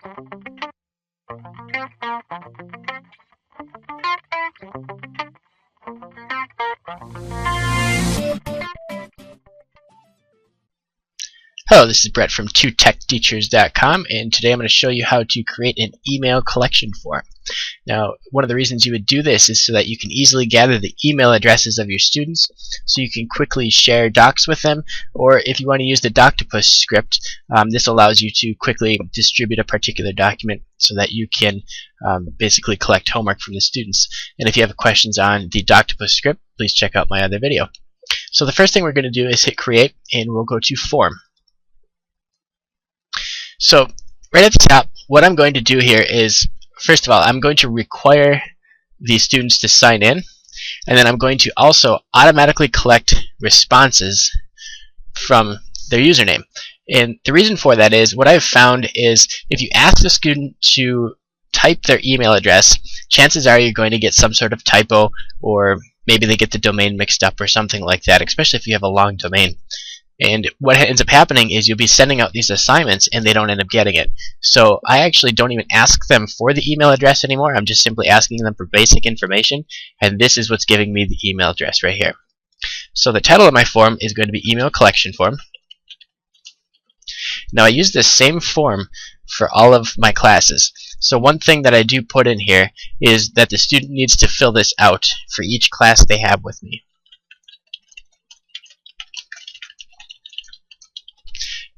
Hello, this is Brett from 2techteachers.com, and today I'm going to show you how to create an email collection form. Now, one of the reasons you would do this is so that you can easily gather the email addresses of your students so you can quickly share docs with them, or if you want to use the Doctopus script, this allows you to quickly distribute a particular document so that you can basically collect homework from the students. And if you have questions on the Doctopus script, please check out my other video. So the first thing we're going to do is hit create, and we'll go to form. So right at the top, what I'm going to do here is, first of all, I'm going to require the students to sign in, and then I'm going to also automatically collect responses from their username. And the reason for that is, what I've found is if you ask the student to type their email address, chances are you're going to get some sort of typo, or maybe they get the domain mixed up or something like that, especially if you have a long domain. And what ends up happening is you'll be sending out these assignments and they don't end up getting it. So I actually don't even ask them for the email address anymore. I'm just simply asking them for basic information, and this is what's giving me the email address right here. So the title of my form is going to be Email Collection Form. Now I use this same form for all of my classes. So one thing that I do put in here is that the student needs to fill this out for each class they have with me.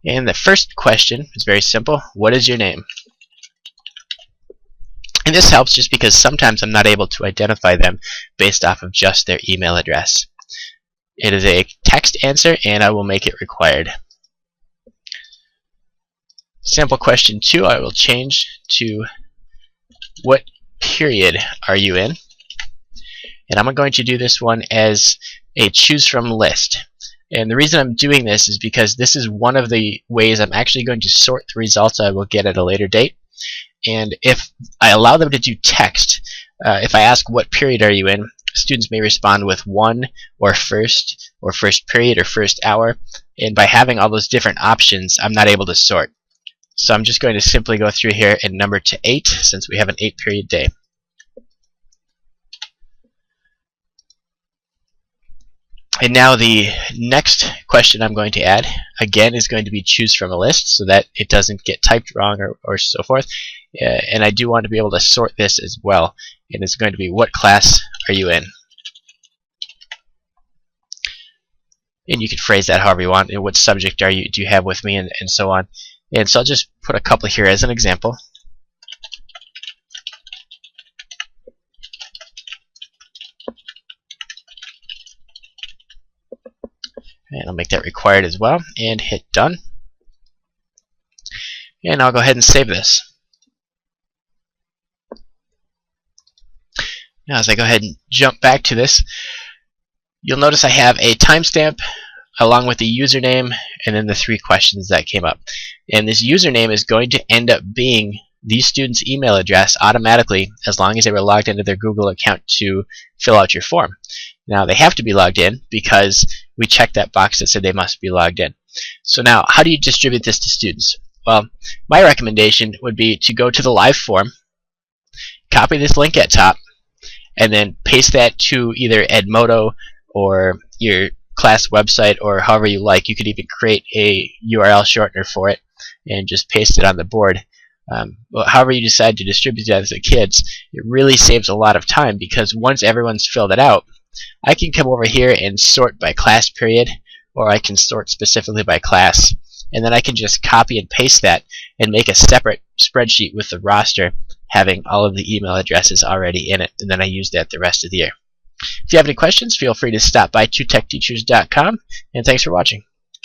And the first question is very simple. What is your name? And this helps just because sometimes I'm not able to identify them based off of just their email address. It is a text answer, and I will make it required. Sample question 2, I will change to what period are you in? And I'm going to do this one as a choose from list. And the reason I'm doing this is because this is one of the ways I'm actually going to sort the results I will get at a later date. And if I allow them to do text, if I ask what period are you in, students may respond with 1 or first period or first hour. And by having all those different options, I'm not able to sort. So I'm just going to simply go through here and number to 8, since we have an 8-period day. And now the next question I'm going to add, again, is going to be choose from a list so that it doesn't get typed wrong or so forth. And I do want to be able to sort this as well. And it's going to be what class are you in? And you can phrase that however you want. And what subject do you have with me, and so on. And so I'll just put a couple here as an example. And I'll make that required as well, and hit done. And I'll go ahead and save this. Now as I go ahead and jump back to this, you'll notice I have a timestamp along with the username and then the 3 questions that came up. And this username is going to end up being the student's email address automatically as long as they were logged into their Google account to fill out your form. Now they have to be logged in because we checked that box that said they must be logged in. So now, how do you distribute this to students? Well, my recommendation would be to go to the live form, copy this link at top, and then paste that to either Edmodo or your class website, or however you like. You could even create a URL shortener for it and just paste it on the board. However you decide to distribute that to the kids, it really saves a lot of time, because once everyone's filled it out, I can come over here and sort by class period, or I can sort specifically by class, and then I can just copy and paste that and make a separate spreadsheet with the roster having all of the email addresses already in it, and then I use that the rest of the year. If you have any questions, feel free to stop by 2techteachers.com, and thanks for watching.